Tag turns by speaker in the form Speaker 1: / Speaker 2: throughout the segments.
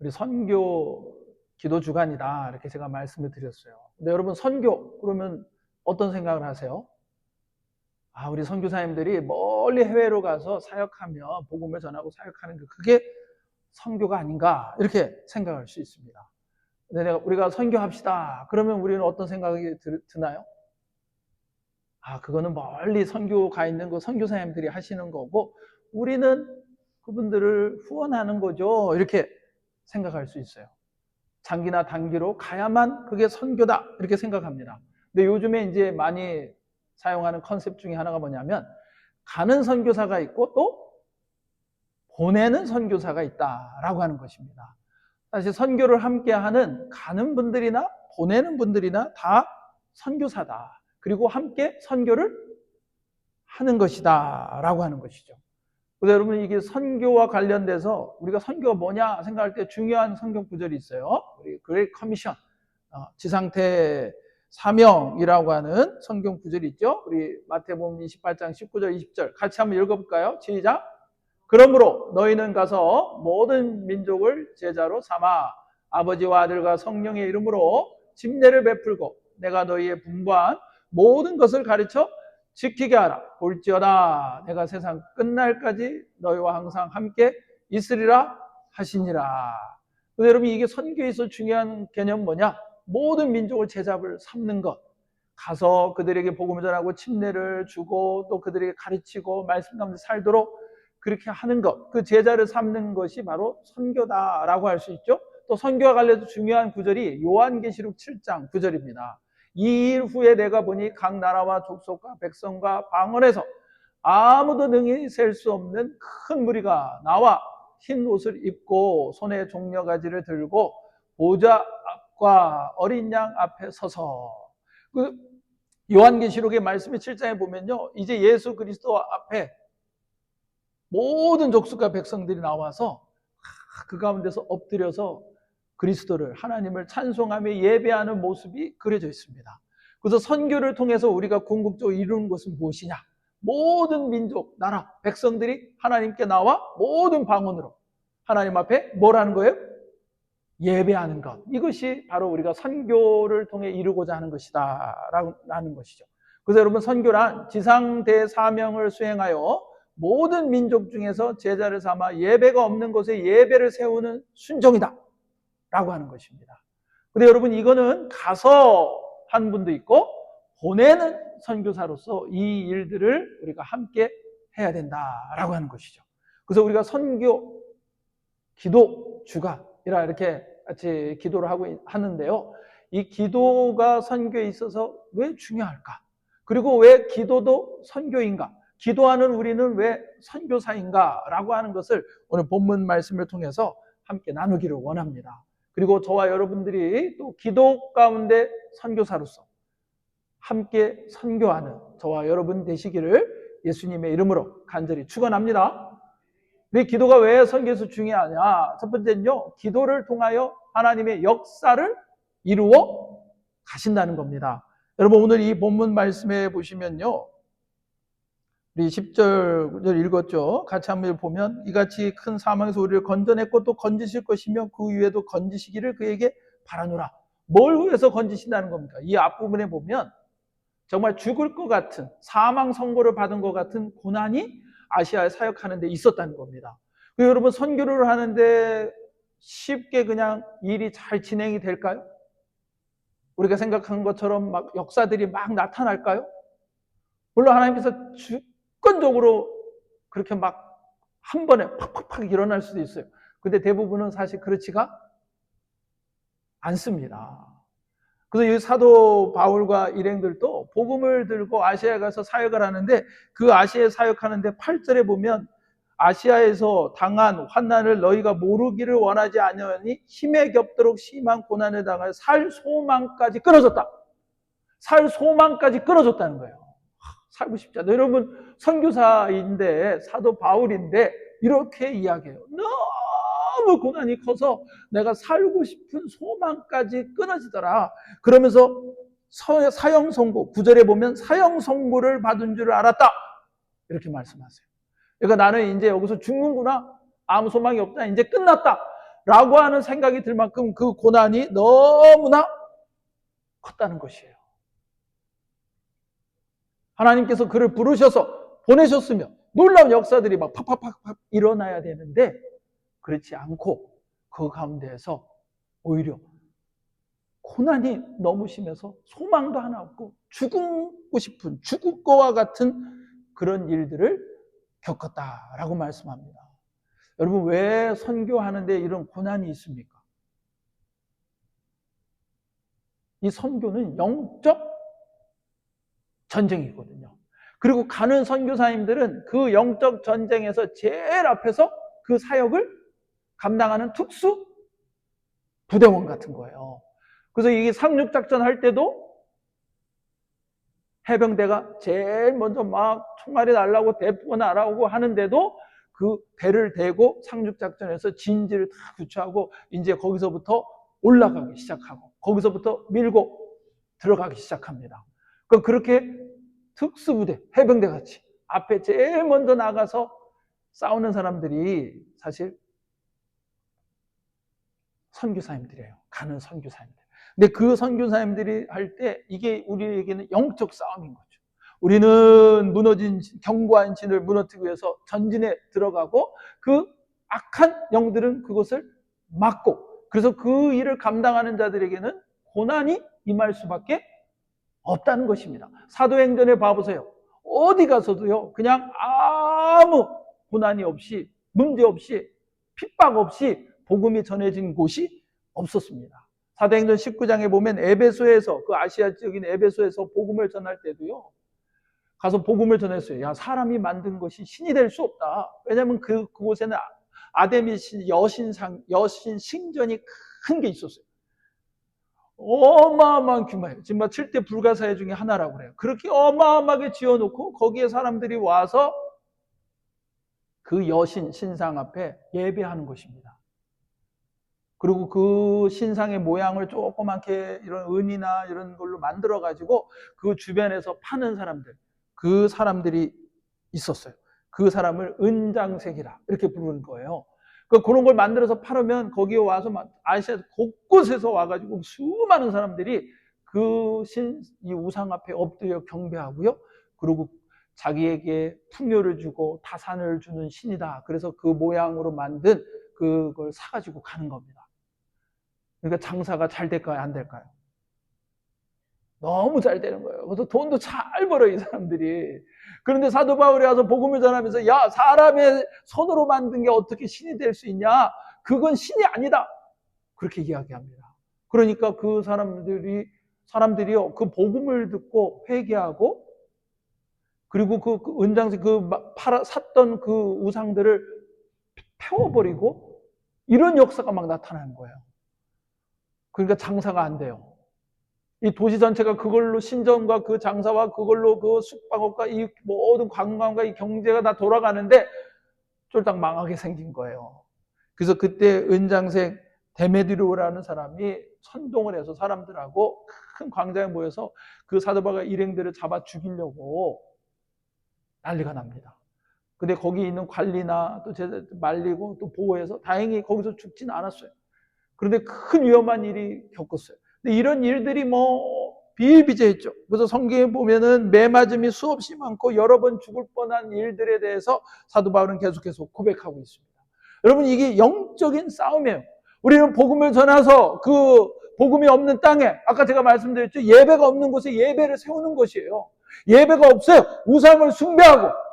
Speaker 1: 우리 선교 기도 주간이다 이렇게 제가 말씀을 드렸어요. 근데 여러분 선교 그러면 어떤 생각을 하세요? 우리 선교사님들이 멀리 해외로 가서 사역하며 복음을 전하고 사역하는 그게 선교가 아닌가 이렇게 생각할 수 있습니다. 근데 우리가 선교합시다 그러면 우리는 어떤 생각이 드나요? 그거는 멀리 선교 가 있는 그 선교사님들이 하시는 거고 우리는 그분들을 후원하는 거죠 이렇게 생각할 수 있어요. 장기나 단기로 가야만 그게 선교다 이렇게 생각합니다. 근데 요즘에 이제 많이 사용하는 컨셉 중에 하나가 뭐냐면 가는 선교사가 있고 또 보내는 선교사가 있다라고 하는 것입니다. 사실 선교를 함께하는 가는 분들이나 보내는 분들이나 다 선교사다. 그리고 함께 선교를 하는 것이다 라고 하는 것이죠. 그래서 여러분 이게 선교와 관련돼서 우리가 선교가 뭐냐 생각할 때 중요한 성경 구절이 있어요. 우리 그레이트 커미션, 지상태 사명이라고 하는 성경 구절이 있죠. 우리 마태복음 28장 19절 20절 같이 한번 읽어볼까요? 시작. 그러므로 너희는 가서 모든 민족을 제자로 삼아 아버지와 아들과 성령의 이름으로 침례를 베풀고 내가 너희의 분부한 모든 것을 가르쳐 지키게 하라. 볼지어다 내가 세상 끝날까지 너희와 항상 함께 있으리라 하시니라. 근데 여러분 이게 선교에서 중요한 개념 뭐냐? 모든 민족을 제자를 삼는 것. 가서 그들에게 복음을 전하고 침례를 주고 또 그들에게 가르치고 말씀 가운데 살도록 그렇게 하는 것. 그 제자를 삼는 것이 바로 선교다라고 할 수 있죠. 또 선교와 관련해서 중요한 구절이 요한계시록 7장 9절입니다. 이 일 후에 내가 보니 각 나라와 족속과 백성과 방언에서 아무도 능히 셀 수 없는 큰 무리가 나와 흰 옷을 입고 손에 종려가지를 들고 보좌 앞과 어린 양 앞에 서서 그 요한계시록의 말씀이 7장에 보면요 이제 예수 그리스도 앞에 모든 족속과 백성들이 나와서 그 가운데서 엎드려서 그리스도를 하나님을 찬송하며 예배하는 모습이 그려져 있습니다. 그래서 선교를 통해서 우리가 궁극적으로 이루는 것은 무엇이냐? 모든 민족, 나라, 백성들이 하나님께 나와 모든 방언으로 하나님 앞에 뭘 하는 거예요? 예배하는 것. 이것이 바로 우리가 선교를 통해 이루고자 하는 것이다 라는 것이죠. 그래서 여러분 선교란 지상대 사명을 수행하여 모든 민족 중에서 제자를 삼아 예배가 없는 곳에 예배를 세우는 순종이다 라고 하는 것입니다. 근데 여러분 이거는 가서 한 분도 있고 보내는 선교사로서 이 일들을 우리가 함께 해야 된다라고 하는 것이죠. 그래서 우리가 선교 기도 주간이라 이렇게 같이 기도를 하는데요. 이 기도가 선교에 있어서 왜 중요할까? 그리고 왜 기도도 선교인가? 기도하는 우리는 왜 선교사인가? 라고 하는 것을 오늘 본문 말씀을 통해서 함께 나누기를 원합니다. 그리고 저와 여러분들이 또 기도 가운데 선교사로서 함께 선교하는 저와 여러분 되시기를 예수님의 이름으로 간절히 축원합니다. 우리 기도가 왜 선교에서 중요하냐? 첫 번째는요, 기도를 통하여 하나님의 역사를 이루어 가신다는 겁니다. 여러분 오늘 이 본문 말씀에 보시면요, 우리 10절 읽었죠? 같이 한번 보면 이같이 큰 사망에서 우리를 건져냈고 또 건지실 것이며 그 위에도 건지시기를 그에게 바라노라. 뭘 위해서 건지신다는 겁니까? 이 앞부분에 보면 정말 죽을 것 같은 사망 선고를 받은 것 같은 고난이 아시아에 사역하는 데 있었다는 겁니다. 여러분 선교를 하는데 쉽게 그냥 일이 잘 진행이 될까요? 우리가 생각한 것처럼 막 역사들이 막 나타날까요? 물론 하나님께서 주권적으로 그렇게 막 한 번에 팍팍팍 일어날 수도 있어요. 근데 대부분은 사실 그렇지가 않습니다. 그래서 이 사도 바울과 일행들도 복음을 들고 아시아에 가서 사역을 하는데 그 아시아에 사역하는데 8절에 보면 아시아에서 당한 환난을 너희가 모르기를 원하지 아니하니 힘에 겹도록 심한 고난을 당하여 살 소망까지 끊어졌다. 살 소망까지 끊어졌다는 거예요. 살고 싶지 않다. 여러분 선교사인데 사도 바울인데 이렇게 이야기해요. 너무 고난이 커서 내가 살고 싶은 소망까지 끊어지더라. 그러면서 사형 선고 9절에 보면 사형 선고를 받은 줄 알았다. 이렇게 말씀하세요. 그러니까 나는 이제 여기서 죽는구나. 아무 소망이 없다. 이제 끝났다. 라고 하는 생각이 들 만큼 그 고난이 너무나 컸다는 것이에요. 하나님께서 그를 부르셔서 보내셨으면 놀라운 역사들이 막 팍팍팍 일어나야 되는데 그렇지 않고 그 가운데에서 오히려 고난이 너무 심해서 소망도 하나 없고 죽고 싶은 죽을 거와 같은 그런 일들을 겪었다라고 말씀합니다. 여러분, 왜 선교하는데 이런 고난이 있습니까? 이 선교는 영적 전쟁이거든요. 그리고 가는 선교사님들은 그 영적 전쟁에서 제일 앞에서 그 사역을 감당하는 특수 부대원 같은 거예요. 그래서 이게 상륙작전 할 때도 해병대가 제일 먼저 막 총알이 날라오고 대포가 날아오고 하는데도 그 배를 대고 상륙작전에서 진지를 다 구축하고 이제 거기서부터 올라가기 시작하고 거기서부터 밀고 들어가기 시작합니다. 그렇게 특수부대, 해병대 같이 앞에 제일 먼저 나가서 싸우는 사람들이 사실 선교사님들이에요. 가는 선교사님들. 근데 그 선교사님들이 할 때 이게 우리에게는 영적 싸움인 거죠. 우리는 무너진 견고한 진을 무너뜨리기 위해서 전진에 들어가고 그 악한 영들은 그것을 막고 그래서 그 일을 감당하는 자들에게는 고난이 임할 수밖에 없다는 것입니다. 사도행전에 봐보세요. 어디 가서도요, 그냥 아무 고난이 없이, 문제 없이, 핍박 없이 복음이 전해진 곳이 없었습니다. 사도행전 19장에 보면 에베소에서, 그 아시아 지역인 에베소에서 복음을 전할 때도요, 가서 복음을 전했어요. 야, 사람이 만든 것이 신이 될 수 없다. 왜냐하면 그곳에는 아데미스 여신 신전이 큰 게 있었어요. 어마어마한 규모예요. 지금 7대 불가사의 중에 하나라고 그래요. 그렇게 어마어마하게 지어놓고 거기에 사람들이 와서 그 여신 신상 앞에 예배하는 것입니다. 그리고 그 신상의 모양을 조그맣게 이런 은이나 이런 걸로 만들어가지고 그 주변에서 파는 사람들, 그 사람들이 있었어요. 그 사람을 은장색이라 이렇게 부르는 거예요. 그런 걸 만들어서 팔으면 거기에 와서 아시아 곳곳에서 와가지고 수많은 사람들이 이 우상 앞에 엎드려 경배하고요. 그리고 자기에게 풍요를 주고 다산을 주는 신이다. 그래서 그 모양으로 만든 그걸 사가지고 가는 겁니다. 그러니까 장사가 잘 될까요? 안 될까요? 너무 잘 되는 거예요. 그래서 돈도 잘 벌어요, 이 사람들이. 그런데 사도 바울이 와서 복음을 전하면서 야, 사람의 손으로 만든 게 어떻게 신이 될 수 있냐? 그건 신이 아니다. 그렇게 이야기합니다. 그러니까 그 사람들이요, 그 복음을 듣고 회개하고 그리고 그 은장색 샀던 그 우상들을 태워버리고 이런 역사가 막 나타나는 거예요. 그러니까 장사가 안 돼요. 이 도시 전체가 그걸로 신전과 그 장사와 그걸로 그 숙박업과 이 모든 관광과 이 경제가 다 돌아가는데 쫄딱 망하게 생긴 거예요. 그래서 그때 은장색 데메드리오라는 사람이 선동을 해서 사람들하고 큰 광장에 모여서 그 사도 바울의 일행들을 잡아 죽이려고 난리가 납니다. 근데 거기 있는 관리나 또 말리고 또 보호해서 다행히 거기서 죽지는 않았어요. 그런데 큰 위험한 일이 겪었어요. 근데 이런 일들이 비일비재했죠. 그래서 성경에 보면은 매맞음이 수없이 많고 여러 번 죽을 뻔한 일들에 대해서 사도 바울은 계속해서 고백하고 있습니다. 여러분, 이게 영적인 싸움이에요. 우리는 복음을 전해서 그 복음이 없는 땅에 아까 제가 말씀드렸죠. 예배가 없는 곳에 예배를 세우는 것이에요. 예배가 없어요. 우상을 숭배하고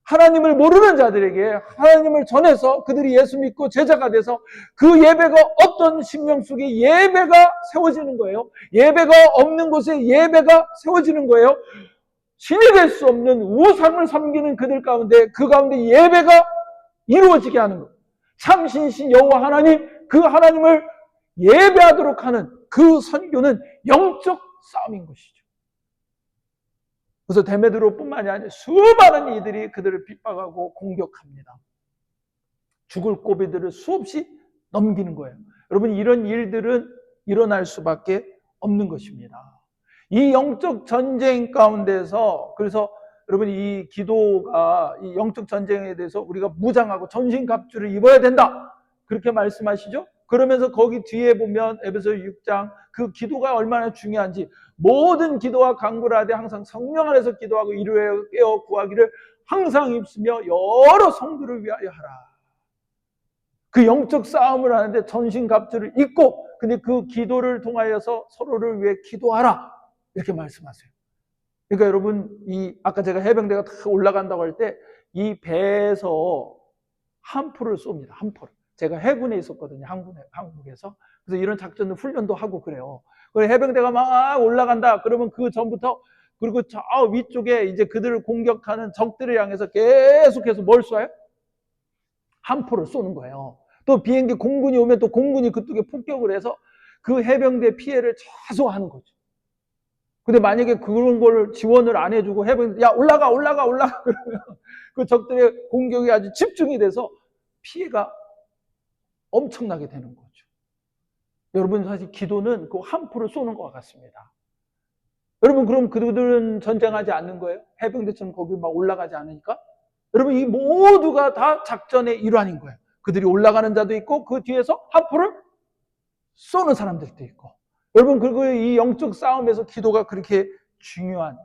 Speaker 1: 하나님을 모르는 자들에게 하나님을 전해서 그들이 예수 믿고 제자가 돼서 그 예배가 없던 심령 속에 예배가 세워지는 거예요. 예배가 없는 곳에 예배가 세워지는 거예요. 신이 될 수 없는 우상을 섬기는 그들 가운데 그 가운데 예배가 이루어지게 하는 것. 참신신 여호와 하나님, 그 하나님을 예배하도록 하는 그 선교는 영적 싸움인 것이죠. 그래서 데메드로뿐만이 아니라 수많은 이들이 그들을 핍박하고 공격합니다. 죽을 고비들을 수없이 넘기는 거예요. 여러분, 이런 일들은 일어날 수밖에 없는 것입니다. 이 영적 전쟁 가운데서 그래서 여러분, 이 기도가 이 영적 전쟁에 대해서 우리가 무장하고 전신갑주를 입어야 된다. 그렇게 말씀하시죠? 그러면서 거기 뒤에 보면 에베소 6장 그 기도가 얼마나 중요한지 모든 기도와 간구를 하되 항상 성령 안에서 기도하고 이루어 깨어 구하기를 항상 입으며 여러 성도를 위하여 하라. 그 영적 싸움을 하는데 전신갑주를 입고 근데 그 기도를 통하여서 서로를 위해 기도하라. 이렇게 말씀하세요. 그러니까 여러분 이 아까 제가 해병대가 다 올라간다고 할 때 이 배에서 함포를 쏩니다. 함포를. 제가 해군에 있었거든요. 한국에서. 그래서 이런 작전 훈련도 하고 그래요. 그래서 해병대가 막 올라간다. 그러면 그 전부터 그리고 저 위쪽에 이제 그들을 공격하는 적들을 향해서 계속해서 뭘 쏴요? 함포를 쏘는 거예요. 또 비행기 공군이 오면 또 공군이 그쪽에 폭격을 해서 그 해병대 피해를 최소화하는 거죠. 근데 만약에 그런 걸 지원을 안 해주고 해병대 야 올라가 그러면 그 적들의 공격이 아주 집중이 돼서 피해가 엄청나게 되는 거죠. 여러분 사실 기도는 그 함포를 쏘는 것과 같습니다. 여러분 그럼 그들은 전쟁하지 않는 거예요? 해병대처럼 거기 막 올라가지 않으니까? 여러분 이 모두가 다 작전의 일환인 거예요. 그들이 올라가는 자도 있고 그 뒤에서 함포를 쏘는 사람들도 있고 여러분 그리고 이 영적 싸움에서 기도가 그렇게 중요한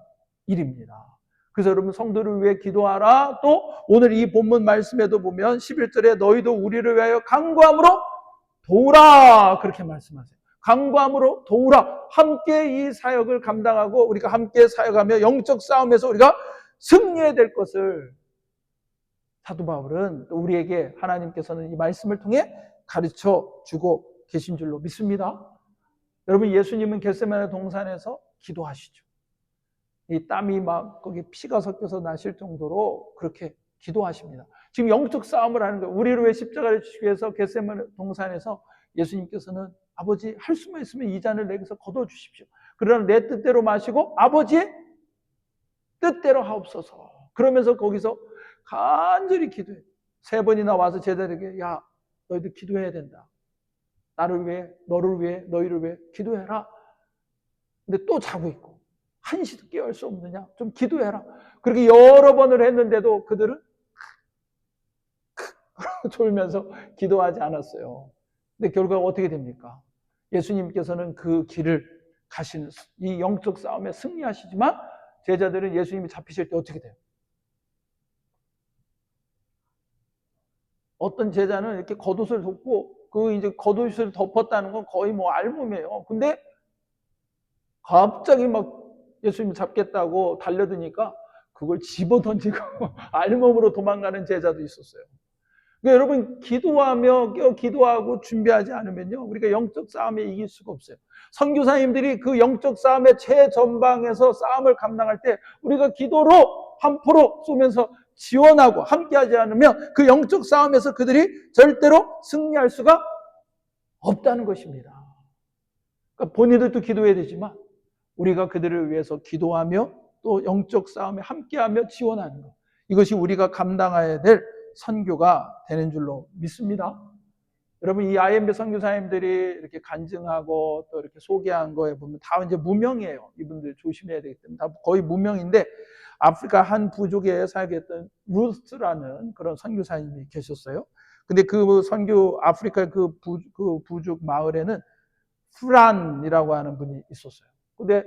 Speaker 1: 일입니다. 그래서 여러분 성도를 위해 기도하라. 또 오늘 이 본문 말씀에도 보면 11절에 너희도 우리를 위하여 간구함으로 도우라 그렇게 말씀하세요. 간구함으로 도우라. 함께 이 사역을 감당하고 우리가 함께 사역하며 영적 싸움에서 우리가 승리해야 될 것을 사도 바울은 우리에게 하나님께서는 이 말씀을 통해 가르쳐 주고 계신 줄로 믿습니다. 여러분 예수님은 겟세마네 동산에서 기도하시죠. 이 땀이 막 거기 피가 섞여서 나실 정도로 그렇게 기도하십니다. 지금 영적 싸움을 하는 거예요. 우리를 위해 십자가를 지시기 위해서 겟세마네 동산에서 예수님께서는 아버지 할 수만 있으면 이 잔을 내게서 거둬 주십시오. 그러나 내 뜻대로 마시고 아버지의 뜻대로 하옵소서. 그러면서 거기서 간절히 기도해요. 3번이나 와서 제자들에게 야 너희들 기도해야 된다. 나를 위해 너를 위해 너희를 위해 기도해라. 근데 또 자고 있고 한시도 깨울 수 없느냐? 좀 기도해라. 그렇게 여러 번을 했는데도 그들은 졸면서 기도하지 않았어요. 근데 결과가 어떻게 됩니까? 예수님께서는 그 길을 가시는 이 영적 싸움에 승리하시지만 제자들은 예수님이 잡히실 때 어떻게 돼요? 어떤 제자는 이렇게 겉옷을 덮고 그 이제 겉옷을 덮었다는 건 거의 뭐 알몸이에요. 근데 갑자기 막 예수님 잡겠다고 달려드니까 그걸 집어 던지고 알몸으로 도망가는 제자도 있었어요. 그러니까 여러분 기도하며 기도하고 준비하지 않으면요 우리가 영적 싸움에 이길 수가 없어요. 선교사님들이 그 영적 싸움의 최전방에서 싸움을 감당할 때 우리가 기도로 함포로 쏘면서 지원하고 함께하지 않으면 그 영적 싸움에서 그들이 절대로 승리할 수가 없다는 것입니다. 그러니까 본인들도 기도해야 되지만 우리가 그들을 위해서 기도하며 또 영적 싸움에 함께하며 지원하는 것. 이것이 우리가 감당해야 될 선교가 되는 줄로 믿습니다. 여러분 이 IMB 선교사님들이 이렇게 간증하고 또 이렇게 소개한 거에 보면 다 이제 무명이에요. 이분들 조심해야 되기 때문에 다 거의 무명인데 아프리카 한 부족에 살겠던 루스라는 그런 선교사님이 계셨어요. 근데 그 선교 아프리카 그 부족 마을에는 프란이라고 하는 분이 있었어요. 근데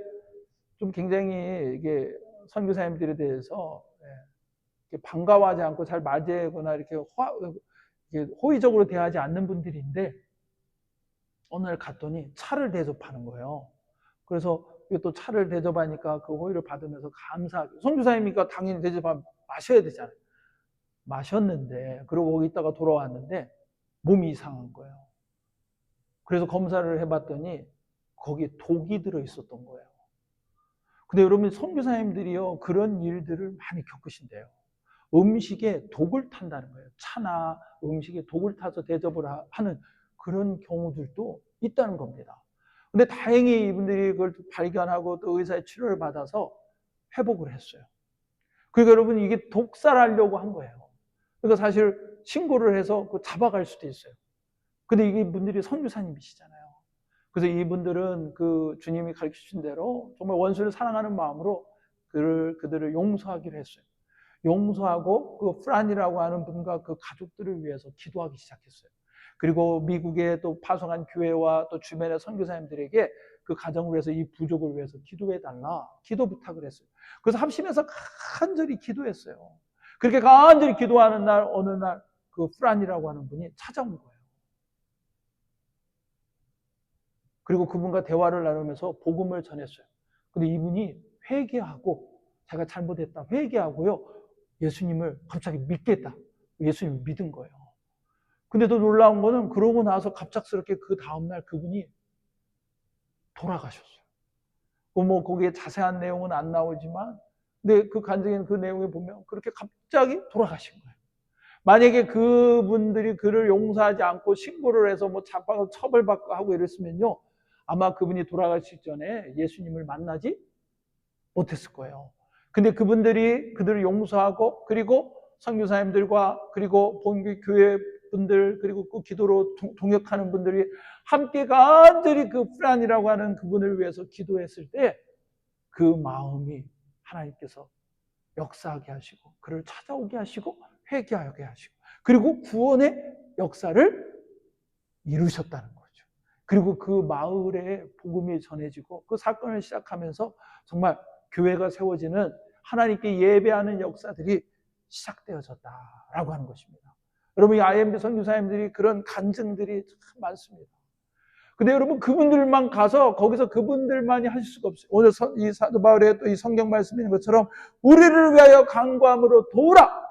Speaker 1: 좀 굉장히 이게 선교사님들에 대해서 반가워하지 않고 잘 맞이하거나 이렇게 호의적으로 대하지 않는 분들인데 어느 날 갔더니 차를 대접하는 거예요. 그래서 또 차를 대접하니까 그 호의를 받으면서 감사하게 선교사님이니까 당연히 대접하면 마셔야 되잖아요. 마셨는데 그러고 거기 있다가 돌아왔는데 몸이 이상한 거예요. 그래서 검사를 해봤더니 거기에 독이 들어있었던 거예요. 근데 여러분 선교사님들이요 그런 일들을 많이 겪으신대요. 음식에 독을 탄다는 거예요. 차나 음식에 독을 타서 대접을 하는 그런 경우들도 있다는 겁니다. 근데 다행히 이분들이 그걸 발견하고 또 의사의 치료를 받아서 회복을 했어요. 그러니까 여러분 이게 독살하려고 한 거예요. 그러니까 사실 신고를 해서 잡아갈 수도 있어요. 근데 이게 분들이 선교사님이시잖아요. 그래서 이분들은 그 주님이 가르쳐 주신 대로 정말 원수를 사랑하는 마음으로 그들을 용서하기로 했어요. 용서하고 그 프란이라고 하는 분과 그 가족들을 위해서 기도하기 시작했어요. 그리고 미국에 또 파송한 교회와 또 주변의 선교사님들에게 그 가정을 위해서 이 부족을 위해서 기도해달라 기도 부탁을 했어요. 그래서 합심해서 간절히 기도했어요. 그렇게 간절히 기도하는 날 어느 날 그 프란이라고 하는 분이 찾아온 거예요. 그리고 그분과 대화를 나누면서 복음을 전했어요. 근데 이분이 회개하고 자기가 잘못했다 회개하고요 예수님을 갑자기 믿겠다 예수님을 믿은 거예요. 근데 더 놀라운 거는 그러고 나서 갑작스럽게 그 다음날 그분이 돌아가셨어요. 뭐 거기에 자세한 내용은 안 나오지만 근데 그 간증인 그 내용에 보면 그렇게 갑자기 돌아가신 거예요. 만약에 그분들이 그를 용서하지 않고 신고를 해서 뭐 잡아서 처벌받고 하고 이랬으면요 아마 그분이 돌아가시기 전에 예수님을 만나지 못했을 거예요. 근데 그분들이 그들을 용서하고 그리고 선교사님들과 그리고 본교 교회 분들 그리고 그 기도로 동역하는 분들이 함께 간절히 그 프란이라고 하는 그분을 위해서 기도했을 때 그 마음이 하나님께서 역사하게 하시고 그를 찾아오게 하시고 회개하게 하시고 그리고 구원의 역사를 이루셨다는 거죠. 그리고 그 마을에 복음이 전해지고 그 사건을 시작하면서 정말 교회가 세워지는 하나님께 예배하는 역사들이 시작되어졌다라고 하는 것입니다. 여러분 이 IMB 선교사님들이 그런 간증들이 참 많습니다. 근데 여러분 그분들만 가서 거기서 그분들만이 하실 수가 없어요. 오늘 이 사도 바울의 또 이 성경 말씀이 있는 것처럼 우리를 위하여 간구함으로 도우라.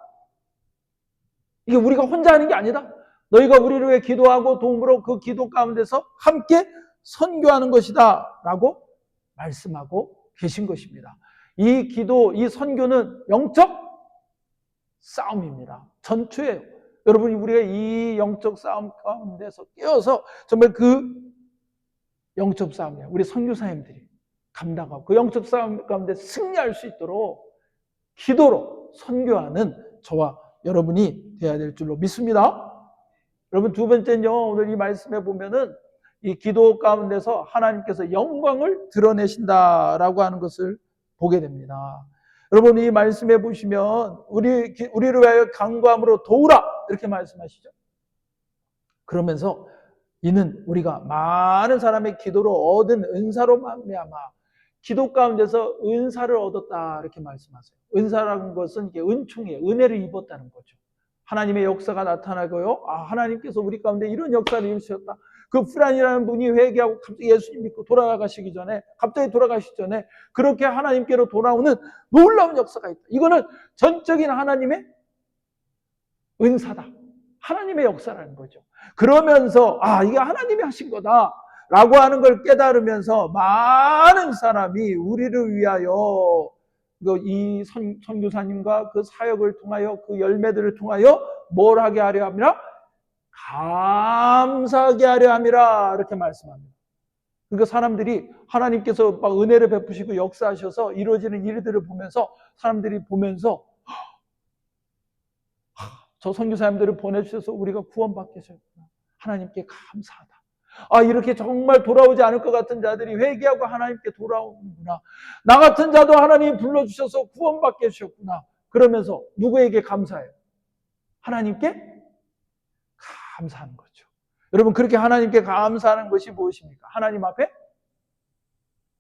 Speaker 1: 이게 우리가 혼자 하는 게 아니다. 너희가 우리를 위해 기도하고 도움으로 그 기도 가운데서 함께 선교하는 것이다 라고 말씀하고 계신 것입니다. 이 기도, 이 선교는 영적 싸움입니다. 전투예요. 여러분이 우리가 이 영적 싸움 가운데서 깨어서 정말 그 영적 싸움이야. 우리 선교사님들이 감당하고 그 영적 싸움 가운데 승리할 수 있도록 기도로 선교하는 저와 여러분이 되어야 될 줄로 믿습니다. 여러분 두 번째는요. 오늘 이 말씀에 보면은 이 기도 가운데서 하나님께서 영광을 드러내신다라고 하는 것을 보게 됩니다. 여러분 이 말씀에 보시면 우리를 위하여 간구함으로 도우라 이렇게 말씀하시죠. 그러면서 이는 우리가 많은 사람의 기도로 얻은 은사로 말미암아 기도 가운데서 은사를 얻었다 이렇게 말씀하세요. 은사라는 것은 이게 은총이에요. 은혜를 입었다는 거죠. 하나님의 역사가 나타나고요. 하나님께서 우리 가운데 이런 역사를 이루셨다. 그 프란이라는 분이 회개하고 갑자기 예수님 믿고 돌아가시기 전에 그렇게 하나님께로 돌아오는 놀라운 역사가 있다. 이거는 전적인 하나님의 은사다. 하나님의 역사라는 거죠. 그러면서 이게 하나님이 하신 거다 라고 하는 걸 깨달으면서 많은 사람이 우리를 위하여 이 선교사님과 그 사역을 통하여 그 열매들을 통하여 뭘 하게 하려 함이라? 감사하게 하려 함이라 이렇게 말씀합니다. 그러니까 사람들이 하나님께서 막 은혜를 베푸시고 역사하셔서 이루어지는 일들을 보면서 사람들이 보면서 저 선교사님들을 보내주셔서 우리가 구원받게 하셨구나. 하나님께 감사하다. 이렇게 정말 돌아오지 않을 것 같은 자들이 회개하고 하나님께 돌아오는구나. 나 같은 자도 하나님이 불러주셔서 구원받게 해주셨구나. 그러면서 누구에게 감사해요? 하나님께 감사하는 거죠. 여러분 그렇게 하나님께 감사하는 것이 무엇입니까? 하나님 앞에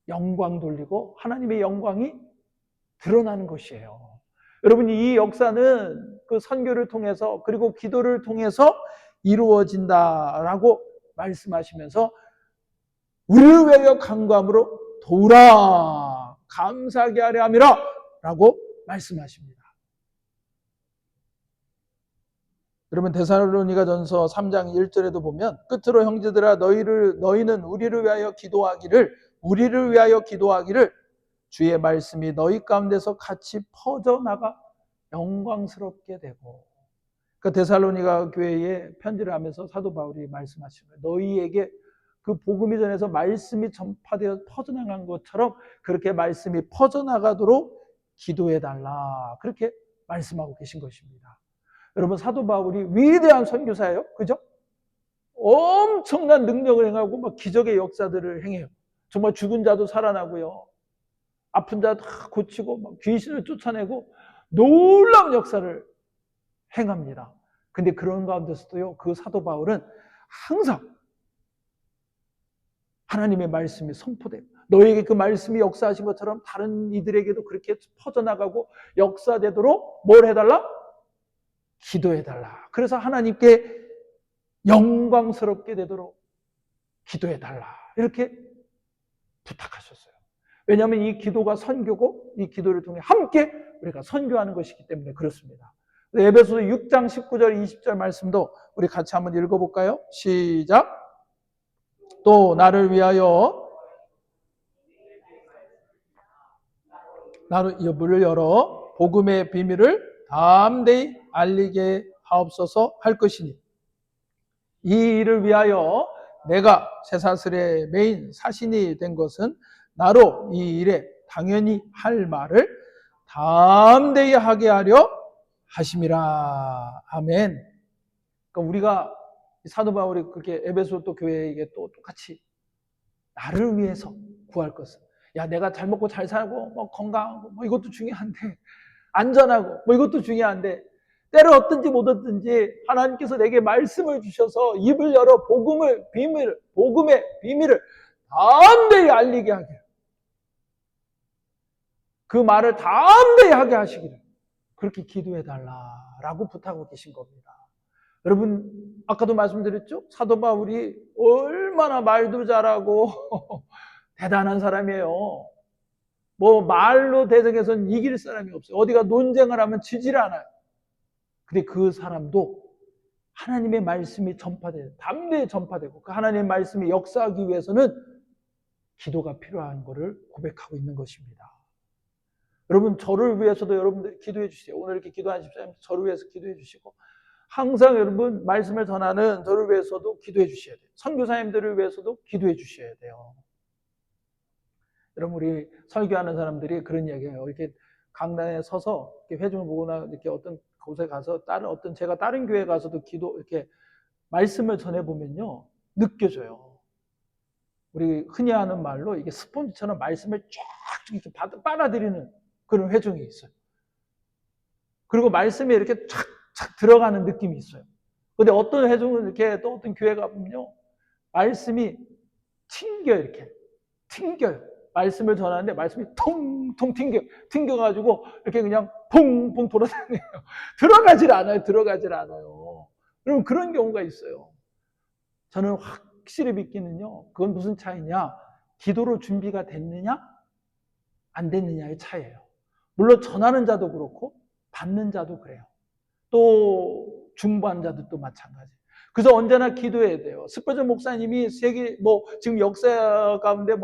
Speaker 1: 영광 돌리고 하나님의 영광이 드러나는 것이에요. 여러분 이 역사는 그 선교를 통해서 그리고 기도를 통해서 이루어진다라고 말씀하시면서 우리를 위하여 간구함으로 도우라 감사하게 하려 함이라 라고 말씀하십니다. 여러분 데살로니가전서 3장 1절에도 보면 끝으로 형제들아 너희는 우리를 위하여 기도하기를 주의 말씀이 너희 가운데서 같이 퍼져나가 영광스럽게 되고 그러니까 데살로니가 교회에 편지를 하면서 사도 바울이 말씀하신 거예요. 너희에게 그 복음이 전해서 말씀이 전파되어 퍼져나간 것처럼 그렇게 말씀이 퍼져나가도록 기도해달라 그렇게 말씀하고 계신 것입니다. 여러분 사도 바울이 위대한 선교사예요. 그죠? 엄청난 능력을 행하고 막 기적의 역사들을 행해요. 정말 죽은 자도 살아나고요. 아픈 자 다 고치고 막 귀신을 쫓아내고 놀라운 역사를 행합니다. 근데 그런 가운데서도요, 그 사도 바울은 항상 하나님의 말씀이 선포돼요. 너에게 그 말씀이 역사하신 것처럼 다른 이들에게도 그렇게 퍼져나가고 역사되도록 뭘 해달라? 기도해달라. 그래서 하나님께 영광스럽게 되도록 기도해달라. 이렇게 부탁하셨어요. 왜냐하면 이 기도가 선교고 이 기도를 통해 함께 우리가 선교하는 것이기 때문에 그렇습니다. 에베소서 6장 19절 20절 말씀도 우리 같이 한번 읽어볼까요? 시작. 또 나를 위하여 나를 문을 열어 복음의 비밀을 담대히 알리게 하옵소서 할 것이니 이 일을 위하여 내가 쇠사슬의 메인 사신이 된 것은 나로 이 일에 당연히 할 말을 담대히 하게 하려 하심이라. 아멘. 그러니까 우리가 사도 바울이 그렇게 에베소 또 교회에게 또 똑같이 나를 위해서 구할 것은, 야, 내가 잘 먹고 잘 살고 뭐 건강하고 뭐 이것도 중요한데, 안전하고 뭐 이것도 중요한데, 때를 얻든지 못 얻든지 하나님께서 내게 말씀을 주셔서 입을 열어 복음의 비밀을 담대히 알리게 하기를, 그 말을 담대히 하게 하시기를 그렇게 기도해 달라라고 부탁하고 계신 겁니다. 여러분, 아까도 말씀드렸죠? 사도 바울이 얼마나 말도 잘하고 대단한 사람이에요. 뭐 말로 대적해서는 이길 사람이 없어요. 어디가 논쟁을 하면 지질 않아요. 근데 그 사람도 하나님의 말씀이 전파돼요. 담대히 전파되고 그 하나님의 말씀이 역사하기 위해서는 기도가 필요한 것을 고백하고 있는 것입니다. 여러분, 저를 위해서도 여러분들 기도해 주세요. 오늘 이렇게 기도하십시오. 저를 위해서 기도해 주시고, 항상 여러분 말씀을 전하는 저를 위해서도 기도해 주셔야 돼요. 선교사님들을 위해서도 기도해 주셔야 돼요. 여러분, 우리 설교하는 사람들이 그런 이야기해요. 이렇게 강단에 서서 이렇게 회중을 보거나 이렇게 어떤 곳에 가서 제가 다른 교회 가서도 이렇게 말씀을 전해 보면요, 느껴져요. 우리 흔히 하는 말로 이게 스폰지처럼 말씀을 쫙 이렇게 빨아들이는 그런 회중이 있어요. 그리고 말씀이 이렇게 쫙 들어가는 느낌이 있어요. 근데 어떤 회중은 이렇게 또 어떤 교회 가보면요, 말씀이 튕겨요. 말씀을 전하는데 말씀이 통통 튕겨가지고 이렇게 그냥 퐁퐁 돌아다녀요. 들어가질 않아요. 여러분, 그런 경우가 있어요. 저는 확실히 믿기는요, 그건 무슨 차이냐? 기도로 준비가 됐느냐 안 됐느냐의 차이예요. 물론 전하는 자도 그렇고 받는 자도 그래요. 또 중보하는 자도 마찬가지. 그래서 언제나 기도해야 돼요. 스퍼전 목사님이 지금 역사 가운데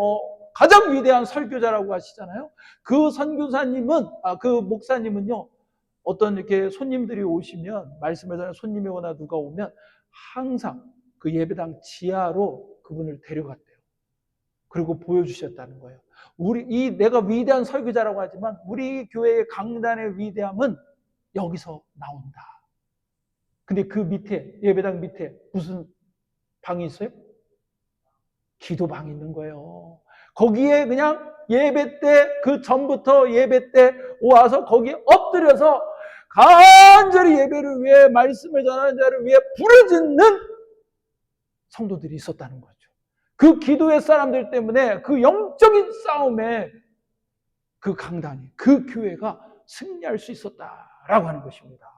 Speaker 1: 가장 위대한 설교자라고 하시잖아요. 그 선교사님은, 그 목사님은요, 어떤 이렇게 손님들이 오시면, 말씀을 전해 손님이 오나 누가 오면 항상 그 예배당 지하로 그분을 데려갔대요. 그리고 보여주셨다는 거예요. 내가 위대한 설교자라고 하지만 우리 교회의 강단의 위대함은 여기서 나온다. 근데 그 밑에, 예배당 밑에 무슨 방이 있어요? 기도방이 있는 거예요. 거기에 그냥 예배 때, 그 전부터 예배 때 와서 거기에 엎드려서 간절히 예배를 위해, 말씀을 전하는 자를 위해 부르짖는 성도들이 있었다는 거죠. 그 기도의 사람들 때문에 그 영적인 싸움에 그 강단이, 그 교회가 승리할 수 있었다라고 하는 것입니다.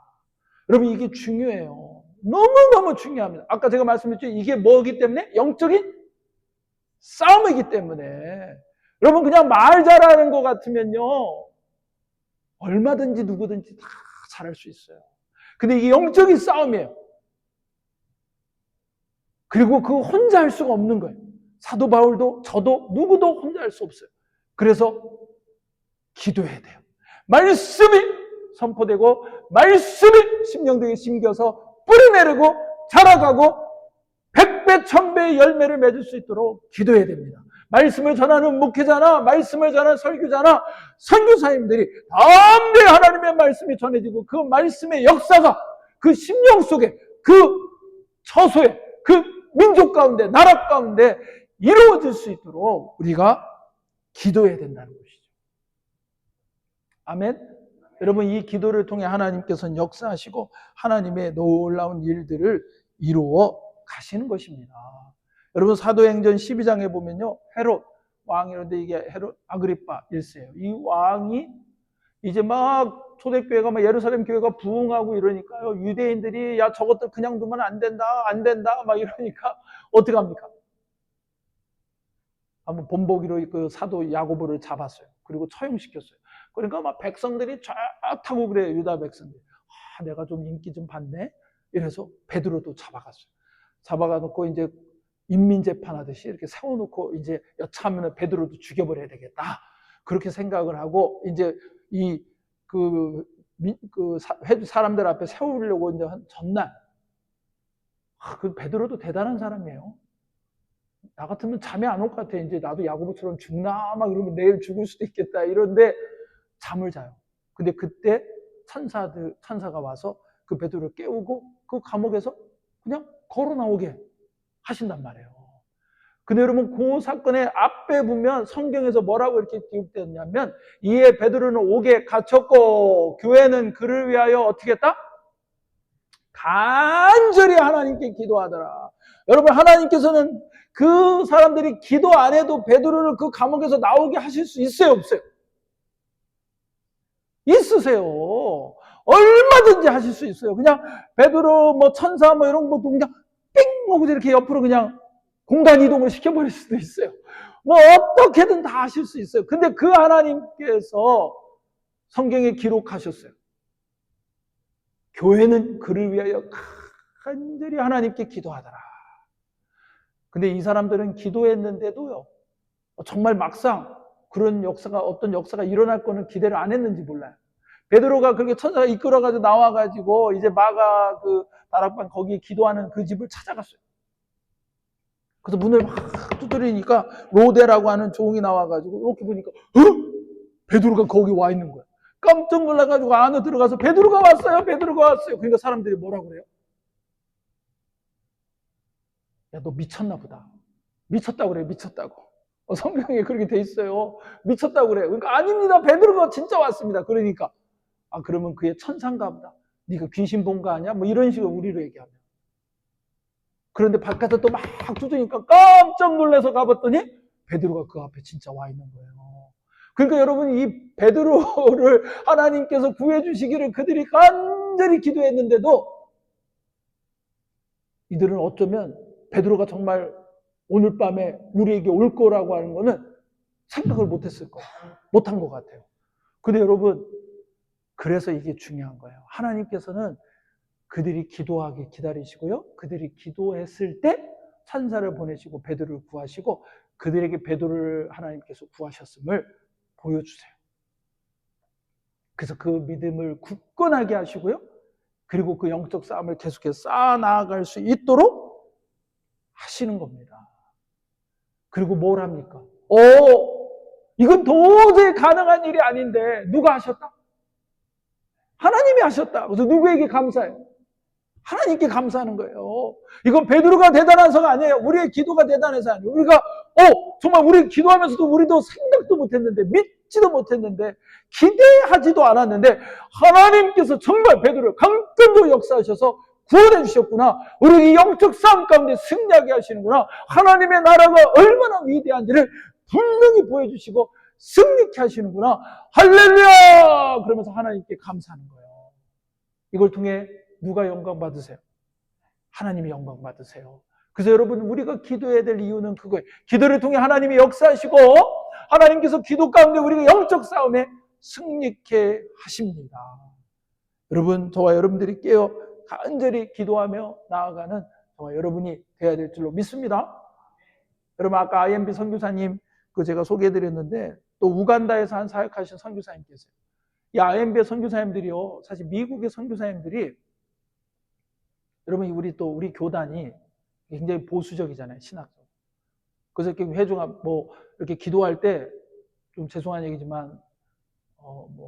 Speaker 1: 여러분, 이게 중요해요. 너무너무 중요합니다. 아까 제가 말씀드렸죠. 이게 뭐이기 때문에? 영적인 싸움이기 때문에. 여러분, 그냥 말 잘하는 것 같으면요, 얼마든지 누구든지 다 잘할 수 있어요. 근데 이게 영적인 싸움이에요. 그리고 그거 혼자 할 수가 없는 거예요. 사도 바울도 저도 누구도 혼자 할 수 없어요. 그래서 기도해야 돼요. 말씀이 선포되고 말씀이 심령들에게 심겨서 뿌리내리고 자라가고 100배 1000배의 열매를 맺을 수 있도록 기도해야 됩니다. 말씀을 전하는 목회자나 말씀을 전하는 설교자나 선교사님들이 담대히 하나님의 말씀이 전해지고 그 말씀의 역사가 그 심령 속에, 그 처소에, 그 민족 가운데, 나라 가운데 이루어질 수 있도록 우리가 기도해야 된다는 것이죠. 아멘. 여러분, 이 기도를 통해 하나님께서는 역사하시고 하나님의 놀라운 일들을 이루어 가시는 것입니다. 여러분 사도행전 12장에 보면요. 헤롯 왕이런데 이게 헤롯 아그리파 1세예요. 이 왕이 이제 막 초대교회가 막 예루살렘 교회가 부흥하고 이러니까요. 유대인들이 야 저것들 그냥 두면 안 된다. 안 된다. 막 이러니까 어떻게 합니까? 한번 본보기로 그 사도 야고보를 잡았어요. 그리고 처형시켰어요. 그러니까 막 백성들이 좋다고 그래요. 유다 백성들이. 아, 내가 좀 인기 좀 받네. 이래서 베드로도 잡아갔어요. 잡아가놓고 이제 인민재판하듯이 이렇게 세워놓고 이제 여차하면 베드로도 죽여버려야 되겠다. 그렇게 생각을 하고 이제 사람들 앞에 세우려고 이제 한 전날. 그 베드로도 대단한 사람이에요. 나 같으면 잠이 안 올 것 같아. 이제 나도 야고보처럼 죽나? 막 이러면 내일 죽을 수도 있겠다. 이런데 잠을 자요. 근데 그때 천사가 와서 그 베드로를 깨우고 그 감옥에서 그냥 걸어 나오게 하신단 말이에요. 근데 여러분 그 사건의 앞에 보면 성경에서 뭐라고 이렇게 기록되었냐면 이에 베드로는 옥에 갇혔고 교회는 그를 위하여 어떻게 했다? 간절히 하나님께 기도하더라. 여러분 하나님께서는 그 사람들이 기도 안 해도 베드로를 그 감옥에서 나오게 하실 수 있어요, 없어요? 있으세요. 얼마든지 하실 수 있어요. 그냥 베드로 뭐 천사 뭐 이런 것도 그냥 삥 하고 이렇게 옆으로 그냥 공간 이동을 시켜버릴 수도 있어요. 뭐 어떻게든 다 하실 수 있어요. 근데 그 하나님께서 성경에 기록하셨어요. 교회는 그를 위하여 간절히 하나님께 기도하더라. 근데 이 사람들은 기도했는데도요, 정말 막상 그런 어떤 역사가 일어날 거는 기대를 안 했는지 몰라요. 베드로가 그렇게 천사가 이끌어가지고 나와가지고 이제 마가 그 다락방 거기 기도하는 그 집을 찾아갔어요. 그래서 문을 막 두드리니까 로데라고 하는 종이 나와가지고 이렇게 보니까 베드로가 거기 와 있는 거야. 깜짝 놀라가지고 안으로 들어가서 베드로가 왔어요. 베드로가 왔어요. 그러니까 사람들이 뭐라고 그래요? 야, 너 미쳤나 보다. 미쳤다고 그래, 미쳤다고. 성경에 그렇게 돼 있어요. 미쳤다고 그래요. 그러니까 아닙니다. 베드로가 진짜 왔습니다. 그러니까 그러면 그의 천상가 보다. 네가 귀신 본 거 아니야? 뭐 이런 식으로 우리로 얘기하면. 그런데 바깥에 또 막 두드니까 깜짝 놀라서 가봤더니 베드로가 그 앞에 진짜 와 있는 거예요. 그러니까 여러분 이 베드로를 하나님께서 구해주시기를 그들이 간절히 기도했는데도 이들은 어쩌면 베드로가 정말 오늘 밤에 우리에게 올 거라고 하는 거는 생각을 못했을 거예요. 못한 것 같아요. 근데 여러분 그래서 이게 중요한 거예요. 하나님께서는 그들이 기도하게 기다리시고요. 그들이 기도했을 때 천사를 보내시고 베드로를 구하시고 그들에게 베드로를 하나님께서 구하셨음을 보여주세요. 그래서 그 믿음을 굳건하게 하시고요. 그리고 그 영적 싸움을 계속해서 쌓아나갈 수 있도록 하시는 겁니다. 그리고 뭘 합니까? 이건 도저히 가능한 일이 아닌데 누가 하셨다? 하나님이 하셨다. 그래서 누구에게 감사해요? 하나님께 감사하는 거예요. 이건 베드로가 대단해서가 아니에요. 우리의 기도가 대단해서 아니에요. 우리가 정말 우리 기도하면서도 우리도 생각도 못했는데 믿지도 못했는데 기대하지도 않았는데 하나님께서 정말 베드로를 강권적으로 역사하셔서 구원해 주셨구나. 우리 영적 싸움 가운데 승리하게 하시는구나. 하나님의 나라가 얼마나 위대한지를 분명히 보여주시고 승리케 하시는구나. 할렐루야! 그러면서 하나님께 감사하는 거예요. 이걸 통해 누가 영광 받으세요? 하나님이 영광 받으세요. 그래서 여러분 우리가 기도해야 될 이유는 그거예요. 기도를 통해 하나님이 역사하시고 하나님께서 기도 가운데 우리가 영적 싸움에 승리케 하십니다. 여러분 저와 여러분들이 깨어 간절히 기도하며 나아가는 저와 여러분이 되어야 될 줄로 믿습니다. 여러분 아까 IMB 선교사님 제가 소개해드렸는데 또 우간다에서 한 사역하신 선교사님 계세요. 이 IMB 선교사님들이요 사실 미국의 선교사님들이 여러분 우리 교단이 굉장히 보수적이잖아요. 신학적. 그래서 이렇게 회중합 이렇게 기도할 때 좀 죄송한 얘기지만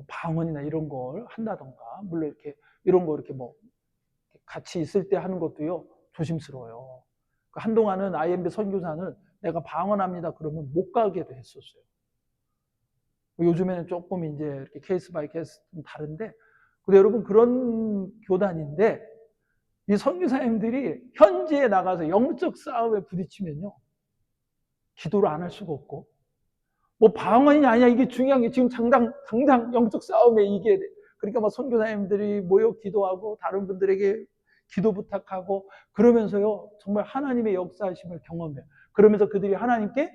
Speaker 1: 방언이나 이런 걸 한다던가 물론 이렇게 이런 거 이렇게 같이 있을 때 하는 것도요 조심스러워요. 한동안은 IMB 선교사는 내가 방언합니다 그러면 못 가게도 했었어요. 요즘에는 조금 이제 이렇게 케이스 바이 케이스 좀 다른데 근데 여러분 그런 교단인데 이 선교사님들이 현지에 나가서 영적 싸움에 부딪히면요, 기도를 안 할 수가 없고, 뭐 방언이 아니야. 이게 중요한 게 지금 당장 영적 싸움에 이겨야 돼. 그러니까 막 선교사님들이 모여 기도하고 다른 분들에게 기도 부탁하고 그러면서요, 정말 하나님의 역사하심을 경험해요. 그러면서 그들이 하나님께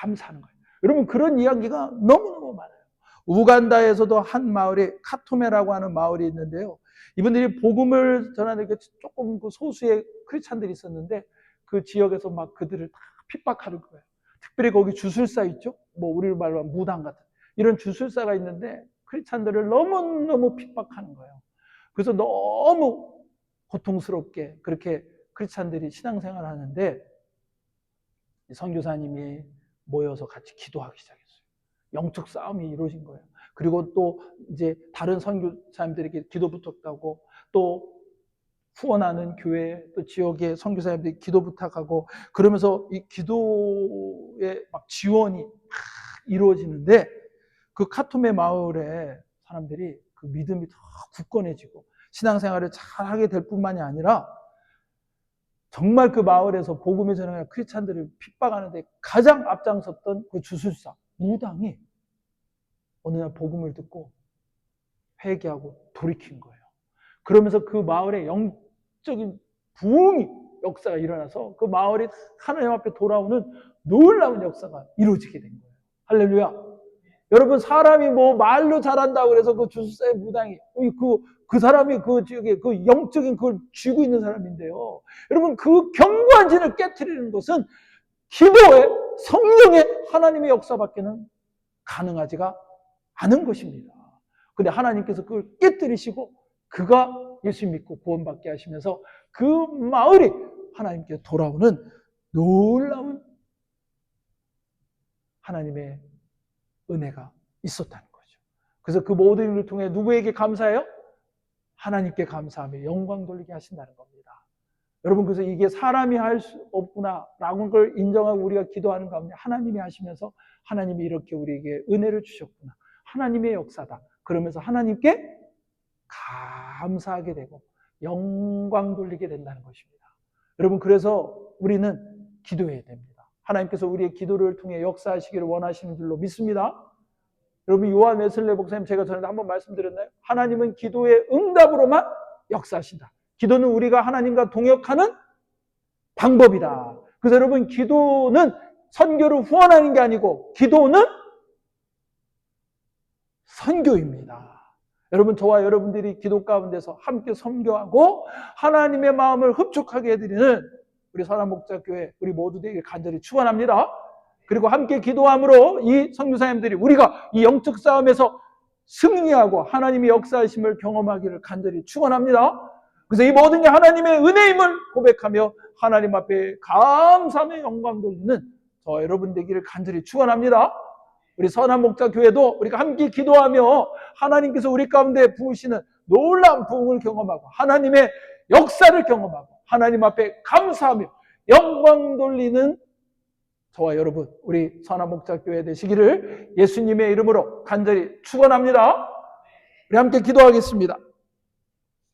Speaker 1: 감사하는 거예요. 여러분, 그런 이야기가 너무너무 많아요. 우간다에서도 한 마을이 카토메라고 하는 마을이 있는데요. 이분들이 복음을 전하는 게 조금 그 소수의 크리스찬들이 있었는데 그 지역에서 막 그들을 다 핍박하는 거예요. 특별히 거기 주술사 있죠? 뭐 우리 말로 하면 무당 같은 이런 주술사가 있는데 크리스찬들을 너무너무 핍박하는 거예요. 그래서 너무 고통스럽게 그렇게 크리스찬들이 신앙생활을 하는데 선교사님이 모여서 같이 기도하기 시작했어요. 영적 싸움이 이루어진 거예요. 그리고 또 이제 다른 선교사님들에게 기도 부탁하고 또 후원하는 교회 또 지역의 선교사님들이 기도 부탁하고 그러면서 이 기도의 막 지원이 막 이루어지는데 그 카토메 마을의 사람들이 그 믿음이 더 굳건해지고 신앙생활을 잘 하게 될 뿐만이 아니라 정말 그 마을에서 복음의 전하는 크리스찬들을 핍박하는데 가장 앞장섰던 그 주술사 무당이 어느 날 복음을 듣고 회개하고 돌이킨 거예요. 그러면서 그 마을에 영적인 부흥이 역사가 일어나서 그 마을이 하나님 앞에 돌아오는 놀라운 역사가 이루어지게 된 거예요. 할렐루야. 여러분, 사람이 뭐 말로 잘한다고 그래서 그 주술사의 무당이 그 사람이 그 지역에 그 영적인 그걸 쥐고 있는 사람인데요. 여러분, 그 견고한 진을 깨트리는 것은 기도의 성령의 하나님의 역사밖에는 가능하지가 않은 것입니다. 근데 하나님께서 그걸 깨뜨리시고 그가 예수 믿고 구원받게 하시면서 그 마을이 하나님께 돌아오는 놀라운 하나님의 은혜가 있었다는 거죠. 그래서 그 모든 일을 통해 누구에게 감사해요? 하나님께 감사하며 영광 돌리게 하신다는 겁니다. 여러분, 그래서 이게 사람이 할 수 없구나라는 걸 인정하고 우리가 기도하는 가운데 하나님이 하시면서 하나님이 이렇게 우리에게 은혜를 주셨구나. 하나님의 역사다. 그러면서 하나님께 감사하게 되고 영광 돌리게 된다는 것입니다. 여러분, 그래서 우리는 기도해야 됩니다. 하나님께서 우리의 기도를 통해 역사하시기를 원하시는 줄로 믿습니다. 여러분, 요한 웨슬레 목사님 제가 전에 한번 말씀드렸나요? 하나님은 기도의 응답으로만 역사하신다. 기도는 우리가 하나님과 동역하는 방법이다. 그래서 여러분, 기도는 선교를 후원하는 게 아니고 기도는 선교입니다. 여러분, 저와 여러분들이 기도 가운데서 함께 선교하고 하나님의 마음을 흡족하게 해드리는 우리 선한목자교회 우리 모두 되길 간절히 축원합니다. 그리고 함께 기도함으로 이 선교사님들이 우리가 이 영적 싸움에서 승리하고 하나님의 역사하심을 경험하기를 간절히 축원합니다. 그래서 이 모든 게 하나님의 은혜임을 고백하며 하나님 앞에 감사하며 영광 돌리는 저와 여러분 되기를 간절히 축원합니다. 우리 선한목자교회도 우리가 함께 기도하며 하나님께서 우리 가운데 부으시는 놀라운 부흥을 경험하고 하나님의 역사를 경험하고 하나님 앞에 감사하며 영광 돌리는 저와 여러분 우리 선한목자교회 되시기를 예수님의 이름으로 간절히 축원합니다. 우리 함께 기도하겠습니다.